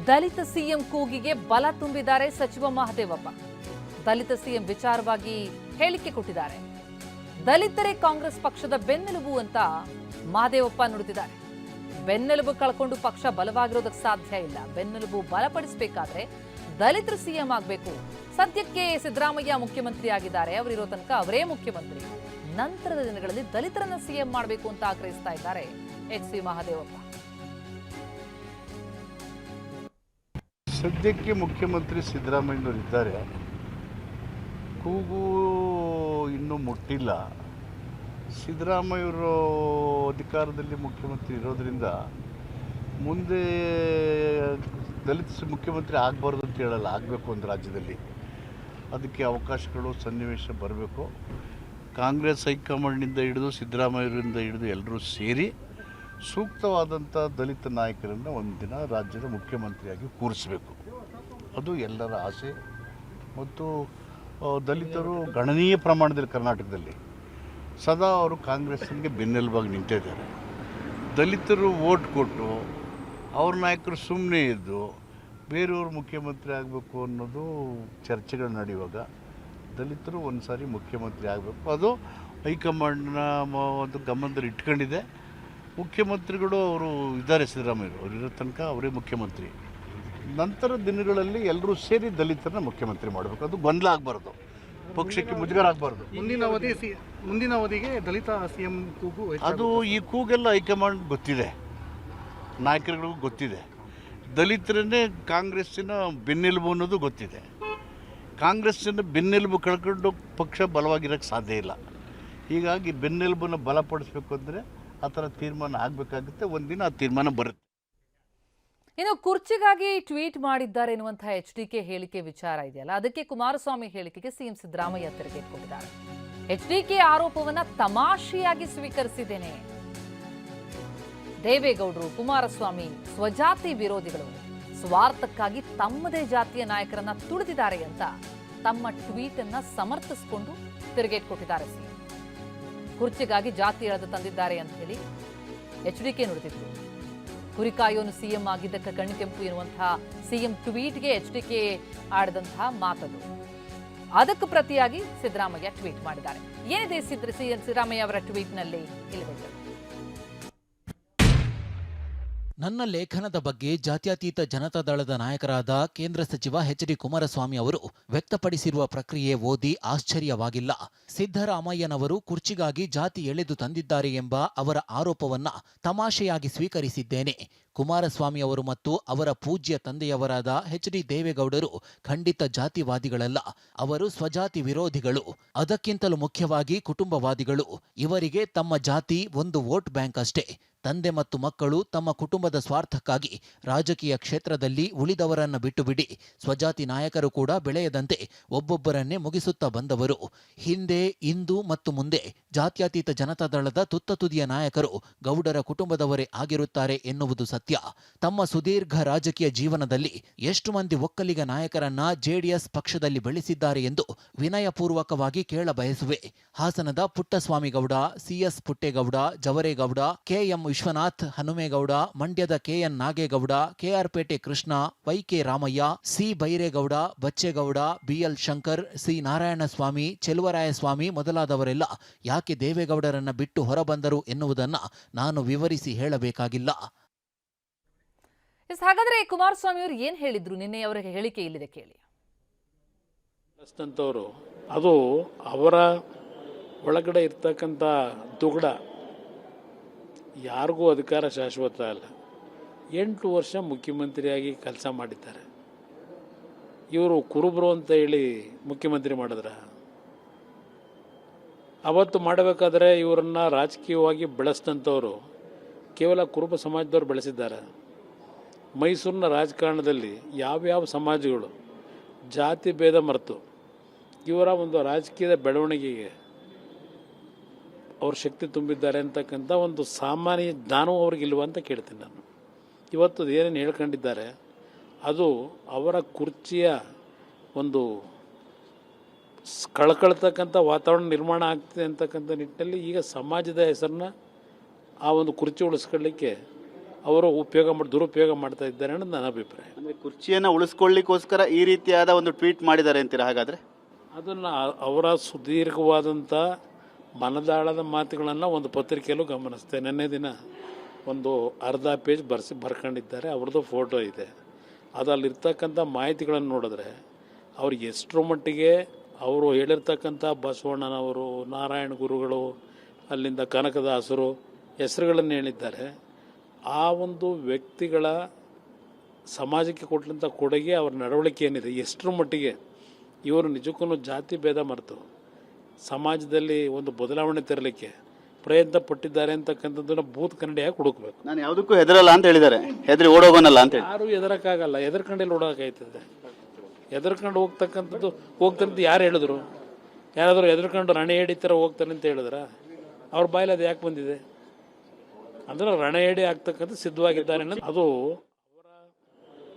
ದಲಿತ CM ಕೂಗಿಗೆ ಬಲ ತುಂಬಿದ್ದಾರೆ ಸಚಿವ ಮಹದೇವಪ್ಪ. ದಲಿತ ಸಿಎಂ ವಿಚಾರವಾಗಿ ಹೇಳಿಕೆ ಕೊಟ್ಟಿದ್ದಾರೆ. ದಲಿತರೇ ಕಾಂಗ್ರೆಸ್ ಪಕ್ಷದ ಬೆನ್ನೆಲುಬು ಅಂತ ಮಹದೇವಪ್ಪ ನುಡಿದಿದ್ದಾರೆ. ಬೆನ್ನೆಲುಬು ಕಳ್ಕೊಂಡು ಪಕ್ಷ ಬಲವಾಗಿರೋದಕ್ಕೆ ಸಾಧ್ಯ ಇಲ್ಲ. ಬೆನ್ನೆಲುಬು ಬಲಪಡಿಸಬೇಕಾದ್ರೆ ದಲಿತರು ಸಿಎಂ ಆಗಬೇಕು. ಸದ್ಯಕ್ಕೆ ಸಿದ್ದರಾಮಯ್ಯ ಮುಖ್ಯಮಂತ್ರಿ ಆಗಿದ್ದಾರೆ. ಅವರಿರೋ ತನಕ ಅವರೇ ಮುಖ್ಯಮಂತ್ರಿ. ನಂತರದ ದಿನಗಳಲ್ಲಿ ದಲಿತರನ್ನ ಸಿಎಂ ಮಾಡಬೇಕು ಅಂತ ಆಗ್ರಹಿಸ್ತಾ ಇದ್ದಾರೆ ಎಚ್.ಸಿ. ಮಹದೇವಪ್ಪ. ಸದ್ಯಕ್ಕೆ ಮುಖ್ಯಮಂತ್ರಿ ಸಿದ್ದರಾಮಯ್ಯನವರು ಇದ್ದಾರೆ. ಕೂಗು ಇನ್ನೂ ಮುಟ್ಟಿಲ್ಲ. ಸಿದ್ದರಾಮಯ್ಯವರು ಅಧಿಕಾರದಲ್ಲಿ ಮುಖ್ಯಮಂತ್ರಿ ಇರೋದ್ರಿಂದ ಮುಂದೆ ದಲಿತ ಮುಖ್ಯಮಂತ್ರಿ ಆಗಬಾರ್ದು ಅಂತ ಹೇಳಲ್ಲ, ಆಗಬೇಕು ಒಂದು ರಾಜ್ಯದಲ್ಲಿ. ಅದಕ್ಕೆ ಅವಕಾಶಗಳು ಸನ್ನಿವೇಶ ಬರಬೇಕು. ಕಾಂಗ್ರೆಸ್ ಹೈಕಮಾಂಡ್ನಿಂದ ಹಿಡಿದು ಸಿದ್ದರಾಮಯ್ಯರಿಂದ ಹಿಡಿದು ಎಲ್ಲರೂ ಸೇರಿ ಸೂಕ್ತವಾದಂಥ ದಲಿತ ನಾಯಕರನ್ನು ಒಂದಿನ ರಾಜ್ಯದ ಮುಖ್ಯಮಂತ್ರಿಯಾಗಿ ಕೂರಿಸಬೇಕು. ಅದು ಎಲ್ಲರ ಆಸೆ. ಮತ್ತು ದಲಿತರು ಗಣನೀಯ ಪ್ರಮಾಣದಲ್ಲಿ ಕರ್ನಾಟಕದಲ್ಲಿ ಸದಾ ಅವರು ಕಾಂಗ್ರೆಸ್ಸಿಗೆ ಬೆನ್ನೆಲುಬಾಗಿ ನಿಂತಿದ್ದಾರೆ. ದಲಿತರು ವೋಟ್ ಕೊಟ್ಟು ಅವ್ರ ನಾಯಕರು ಸುಮ್ಮನೆ ಇದ್ದು ಬೇರೆಯವರು ಮುಖ್ಯಮಂತ್ರಿ ಆಗಬೇಕು ಅನ್ನೋದು ಚರ್ಚೆಗಳು ನಡೆಯುವಾಗ ದಲಿತರು ಒಂದು ಸಾರಿ ಮುಖ್ಯಮಂತ್ರಿ ಆಗಬೇಕು. ಅದು ಹೈಕಮಾಂಡ್ನ ಒಂದು ಗಮನದಲ್ಲಿ ಇಟ್ಕೊಂಡಿದೆ. ಮುಖ್ಯಮಂತ್ರಿಗಳು ಅವರು ಇದ್ದಾರೆ, ಸಿದ್ದರಾಮಯ್ಯರು ಅವರಿರೋ ತನಕ ಅವರೇ ಮುಖ್ಯಮಂತ್ರಿ. ನಂತರ ದಿನಗಳಲ್ಲಿ ಎಲ್ಲರೂ ಸೇರಿ ದಲಿತರನ್ನ ಮುಖ್ಯಮಂತ್ರಿ ಮಾಡಬೇಕು. ಅದು ಗೊಂದಲ ಆಗಬಾರ್ದು, ಪಕ್ಷಕ್ಕೆ ಮುಜುಗರ ಆಗಬಾರ್ದು. ಮುಂದಿನ ಅವಧಿಗೆ ದಲಿತ ಸಿಎಂ ಕೂಗು ಅದು ಈ ಕೂಗೆಲ್ಲ ಹೈಕಮಾಂಡ್ ಗೊತ್ತಿದೆ, ನಾಯಕರುಗಳಿಗೂ ಗೊತ್ತಿದೆ. ದಲಿತರನ್ನೇ ಕಾಂಗ್ರೆಸ್ಸಿನ ಬೆನ್ನೆಲುಬು ಅನ್ನೋದು ಗೊತ್ತಿದೆ. ಕಾಂಗ್ರೆಸ್ಸಿನ ಬೆನ್ನೆಲುಬು ಕಳ್ಕೊಂಡು ಪಕ್ಷ ಬಲವಾಗಿರೋಕ್ಕೆ ಸಾಧ್ಯ ಇಲ್ಲ. ಹೀಗಾಗಿ ಬೆನ್ನೆಲುಬನ್ನು ಬಲಪಡಿಸಬೇಕು ಅಂದರೆ ಆ ಥರ ತೀರ್ಮಾನ ಆಗಬೇಕಾಗುತ್ತೆ. ಒಂದಿನ ಆ ತೀರ್ಮಾನ ಬರುತ್ತೆ. ಇನ್ನು ಕುರ್ಚಿಗಾಗಿ ಟ್ವೀಟ್ ಮಾಡಿದ್ದಾರೆ ಎನ್ನುವಂತಹ ಎಚ್ಡಿಕೆ ಹೇಳಿಕೆ ವಿಚಾರ ಇದೆಯಲ್ಲ, ಅದಕ್ಕೆ ಕುಮಾರಸ್ವಾಮಿ ಹೇಳಿಕೆಗೆ ಸಿಎಂ ಸಿದ್ದರಾಮಯ್ಯ ತಿರುಗೇಟ್ಕೊಂಡಿದ್ದಾರೆ. ಎಚ್ಡಿಕೆ ಆರೋಪವನ್ನ ತಮಾಷೆಯಾಗಿ ಸ್ವೀಕರಿಸಿದ್ದೇನೆ. ದೇವೇಗೌಡರು, ಕುಮಾರಸ್ವಾಮಿ ಸ್ವಜಾತಿ ವಿರೋಧಿಗಳು, ಸ್ವಾರ್ಥಕ್ಕಾಗಿ ತಮ್ಮದೇ ಜಾತಿಯ ನಾಯಕರನ್ನ ತುಳಿದಿದ್ದಾರೆ ಅಂತ ತಮ್ಮ ಟ್ವೀಟ್ ಅನ್ನ ಸಮರ್ಥಿಸಿಕೊಂಡು ತಿರುಗೇಟ್ಕೊಟ್ಟಿದ್ದಾರೆ. ಸಿಎಂ ಕುರ್ಚಿಗಾಗಿ ಜಾತಿ ಎಳೆದು ತಂದಿದ್ದಾರೆ ಅಂತ ಹೇಳಿ ಎಚ್ಡಿಕೆ ನುಡಿದಿದ್ರು. ಕುರಿಕಾಯೋನು ಸಿಎಂ ಆಗಿದ್ದಕ್ಕೆ ಕಣ್ಣಿಕೆಂಪು ಎನ್ನುವಂತಹ ಸಿಎಂ ಟ್ವೀಟ್ಗೆ ಎಚ್ಡಿಕೆ ಆಡಿದಂತಹ ಮಾತದು. ಅದಕ್ಕೆ ಪ್ರತಿಯಾಗಿ ಸಿದ್ದರಾಮಯ್ಯ ಟ್ವೀಟ್ ಮಾಡಿದ್ದಾರೆ. ಏನಿದೆ ಸಿದ್ದರಾಮಯ್ಯ ಅವರ ಟ್ವೀಟ್ನಲ್ಲಿ? ಇಲ್ಲಿ ನನ್ನ ಲೇಖನದ ಬಗ್ಗೆ ಜಾತ್ಯತೀತ ಜನತಾದಳದ ನಾಯಕರಾದ ಕೇಂದ್ರ ಸಚಿವ ಎಚ್.ಡಿ. ಕುಮಾರಸ್ವಾಮಿ ಅವರು ವ್ಯಕ್ತಪಡಿಸಿರುವ ಪ್ರಕ್ರಿಯೆ ಓದಿ ಆಶ್ಚರ್ಯವಾಗಿಲ್ಲ. ಸಿದ್ದರಾಮಯ್ಯನವರು ಕುರ್ಚಿಗಾಗಿ ಜಾತಿ ಎಳೆದು ತಂದಿದ್ದಾರೆ ಎಂಬ ಅವರ ಆರೋಪವನ್ನ ತಮಾಷೆಯಾಗಿ ಸ್ವೀಕರಿಸಿದ್ದೇನೆ. ಕುಮಾರಸ್ವಾಮಿ ಅವರು ಮತ್ತು ಅವರ ಪೂಜ್ಯ ತಂದೆಯವರಾದ ಎಚ್.ಡಿ. ದೇವೇಗೌಡರು ಖಂಡಿತ ಜಾತಿವಾದಿಗಳಲ್ಲ. ಅವರು ಸ್ವಜಾತಿ ವಿರೋಧಿಗಳು. ಅದಕ್ಕಿಂತಲೂ ಮುಖ್ಯವಾಗಿ ಕುಟುಂಬವಾದಿಗಳು. ಇವರಿಗೆ ತಮ್ಮ ಜಾತಿ ಒಂದು ವೋಟ್ ಬ್ಯಾಂಕ್ ಅಷ್ಟೇ. ತಂದೆ ಮತ್ತು ಮಕ್ಕಳು ತಮ್ಮ ಕುಟುಂಬದ ಸ್ವಾರ್ಥಕ್ಕಾಗಿ ರಾಜಕೀಯ ಕ್ಷೇತ್ರದಲ್ಲಿ ಉಳಿದವರನ್ನ ಬಿಟ್ಟು ಬಿಡಿ. ಸ್ವಜಾತಿ ನಾಯಕರು ಕೂಡ ಬೆಳೆಯದಂತೆ ಒಬ್ಬೊಬ್ಬರನ್ನೇ ಮುಗಿಸುತ್ತಾ ಬಂದವರು. ಹಿಂದೆ, ಇಂದು ಮತ್ತು ಮುಂದೆ ಜಾತ್ಯತೀತ ಜನತಾದಳದ ತುತ್ತತುದಿಯ ನಾಯಕರು ಗೌಡರ ಕುಟುಂಬದವರೇ ಆಗಿರುತ್ತಾರೆ ಎನ್ನುವುದು ಸತ್ಯ. ತಮ್ಮ ಸುದೀರ್ಘ ರಾಜಕೀಯ ಜೀವನದಲ್ಲಿ ಎಷ್ಟು ಮಂದಿ ಒಕ್ಕಲಿಗ ನಾಯಕರನ್ನ ಜೆಡಿಎಸ್ ಪಕ್ಷದಲ್ಲಿ ಬೆಳೆಸಿದ್ದಾರೆ ಎಂದು ವಿನಯಪೂರ್ವಕವಾಗಿ ಕೇಳ ಬಯಸುವೆ. ಹಾಸನದ ಪುಟ್ಟಸ್ವಾಮಿಗೌಡ, ಸಿಎಸ್ ಪುಟ್ಟೇಗೌಡ, ಜವರೇಗೌಡ, ಕೆಎಂ ವಿಶ್ವನಾಥ್ ಹನುಮೇಗೌಡ, ಮಂಡ್ಯದ K N Nagegowda, K R Pete Krishna, Y K Ramaiah, C Byregowda, Bachegowda, B L Shankar, C Narayanaswamy, Cheluvarayaswamy ಮೊದಲಾದವರೆಲ್ಲ ಯಾಕೆ ದೇವೇಗೌಡರನ್ನ ಬಿಟ್ಟು ಹೊರಬಂದರು ಎನ್ನುವುದನ್ನ ನಾನು ವಿವರಿಸಿ ಹೇಳಬೇಕಾಗಿಲ್ಲ. ಹಾಗಾದ್ರೆ ಕುಮಾರಸ್ವಾಮಿ ಅವರು ಏನ್ ಹೇಳಿದ್ರು? ನಿನ್ನೆ ಅವರ ಹೇಳಿಕೆ ಇಲ್ಲಿದೆ, ಕೇಳಿ. ಅದು ಅವರ ಒಳಗಡೆ ಇರ್ತಕ್ಕಂಥ ದುಗಡ. ಯಾರಿಗೂ ಅಧಿಕಾರ ಶಾಶ್ವತ ಅಲ್ಲ. 8 ವರ್ಷ ಮುಖ್ಯಮಂತ್ರಿಯಾಗಿ ಕೆಲಸ ಮಾಡಿದ್ದಾರೆ. ಇವರು ಕುರುಬರು ಅಂತ ಹೇಳಿ ಮುಖ್ಯಮಂತ್ರಿ ಮಾಡಿದ್ರ? ಅವತ್ತು ಮಾಡಬೇಕಾದ್ರೆ ಇವರನ್ನು ರಾಜಕೀಯವಾಗಿ ಬೆಳೆಸಿದಂಥವರು ಕೇವಲ ಕುರುಬ ಸಮಾಜದವ್ರು ಬೆಳೆಸಿದ್ದಾರೆ. ಮೈಸೂರಿನ ರಾಜಕಾರಣದಲ್ಲಿ ಯಾವ್ಯಾವ ಸಮಾಜಗಳು ಜಾತಿ ಭೇದ ಮರೆತು ಇವರ ಒಂದು ರಾಜಕೀಯದ ಬೆಳವಣಿಗೆಗೆ ಅವ್ರ ಶಕ್ತಿ ತುಂಬಿದ್ದಾರೆ ಅಂತಕ್ಕಂಥ ಒಂದು ಸಾಮಾನ್ಯ ಜ್ಞಾನವೂ ಅವ್ರಿಗಿಲ್ವ ಅಂತ ಕೇಳ್ತೀನಿ ನಾನು. ಇವತ್ತು ಏನೇನು ಹೇಳ್ಕೊಂಡಿದ್ದಾರೆ ಅದು ಅವರ ಕುರ್ಚಿಯ ಒಂದು ಕಳ್ಕೊಳ್ತಕ್ಕಂಥ ವಾತಾವರಣ ನಿರ್ಮಾಣ ಆಗ್ತಿದೆ ಅಂತಕ್ಕಂಥ ನಿಟ್ಟಿನಲ್ಲಿ ಈಗ ಸಮಾಜದ ಹೆಸರನ್ನ ಆ ಒಂದು ಕುರ್ಚಿ ಉಳಿಸ್ಕೊಳ್ಳಿಕ್ಕೆ ಅವರು ದುರುಪಯೋಗ ಮಾಡ್ತಾ ಇದ್ದಾರೆ ಅನ್ನೋದು ನನ್ನ ಅಭಿಪ್ರಾಯ. ಅಂದರೆ ಕುರ್ಚಿಯನ್ನು ಉಳಿಸ್ಕೊಳ್ಳಿಕ್ಕೋಸ್ಕರ ಈ ರೀತಿಯಾದ ಒಂದು ಟ್ವೀಟ್ ಮಾಡಿದ್ದಾರೆ ಅಂತೀರಾ ಹಾಗಾದರೆ? ಅದನ್ನು ಅವರ ಸುದೀರ್ಘವಾದಂಥ ಮನದಾಳದ ಮಾತುಗಳನ್ನು ಒಂದು ಪತ್ರಿಕೆಯಲ್ಲೂ ಗಮನಿಸ್ತೆ. ನಿನ್ನೆ ದಿನ ಒಂದು ಅರ್ಧ ಪೇಜ್ ಬರ್ಕೊಂಡಿದ್ದಾರೆ, ಅವ್ರದ್ದು ಫೋಟೋ ಇದೆ. ಅದರಲ್ಲಿರ್ತಕ್ಕಂಥ ಮಾಹಿತಿಗಳನ್ನು ನೋಡಿದ್ರೆ ಅವ್ರು ಎಷ್ಟರ ಮಟ್ಟಿಗೆ ಅವರು ಹೇಳಿರ್ತಕ್ಕಂಥ ಬಸವಣ್ಣನವರು, ನಾರಾಯಣ ಗುರುಗಳು, ಅಲ್ಲಿಂದ ಕನಕದಾಸರು ಹೆಸರುಗಳನ್ನು ಹೇಳಿದ್ದಾರೆ. ಆ ಒಂದು ವ್ಯಕ್ತಿಗಳ ಸಮಾಜಕ್ಕೆ ಕೊಟ್ಟಂಥ ಕೊಡುಗೆ, ಅವ್ರ ನಡವಳಿಕೆ ಏನಿದೆ, ಎಷ್ಟರ ಮಟ್ಟಿಗೆ ಇವರು ನಿಜಕ್ಕೂ ಜಾತಿ ಭೇದ ಮರೆತು ಸಮಾಜದಲ್ಲಿ ಒಂದು ಬದಲಾವಣೆ ತರಲಿಕ್ಕೆ ಪ್ರಯತ್ನ ಪಟ್ಟಿದ್ದಾರೆ ಅಂತಕ್ಕಂಥದ್ದನ್ನು ಬೂತ್ ಕನ್ನಡಿಯಾಗಿ ಹುಡುಕ್ಬೇಕು. ನಾನು ಯಾವುದಕ್ಕೂ ಹೆದರಲ್ಲ ಅಂತ ಹೇಳಿದ್ದಾರೆ, ಹೆದರಿ ಓಡೋಗೋನಲ್ಲ ಅಂತ ಹೇಳಿ. ಯಾರು ಹೆದರಕ್ಕಾಗಲ್ಲ, ಹೆದರ್ಕಂಡಲ್ಲಿ ಓಡೋಕಾಯ್ತದೆ. ಹೆದರ್ಕೊಂಡು ಹೋಗ್ತಾರಂತ ಯಾರು ಹೇಳಿದ್ರು? ಯಾರಾದರೂ ಹೆದರ್ಕೊಂಡು ರಣಹೇಡಿ ಥರ ಹೋಗ್ತಾನೆ ಅಂತ ಹೇಳಿದ್ರ? ಅವ್ರ ಬಾಯಲ್ಲಿ ಅದು ಯಾಕೆ ಬಂದಿದೆ? ಅಂದ್ರೆ ರಣಹೇಡಿ ಆಗ್ತಕ್ಕಂಥ ಸಿದ್ಧವಾಗಿದ್ದಾರೆ ಅನ್ನೋದು ಅದು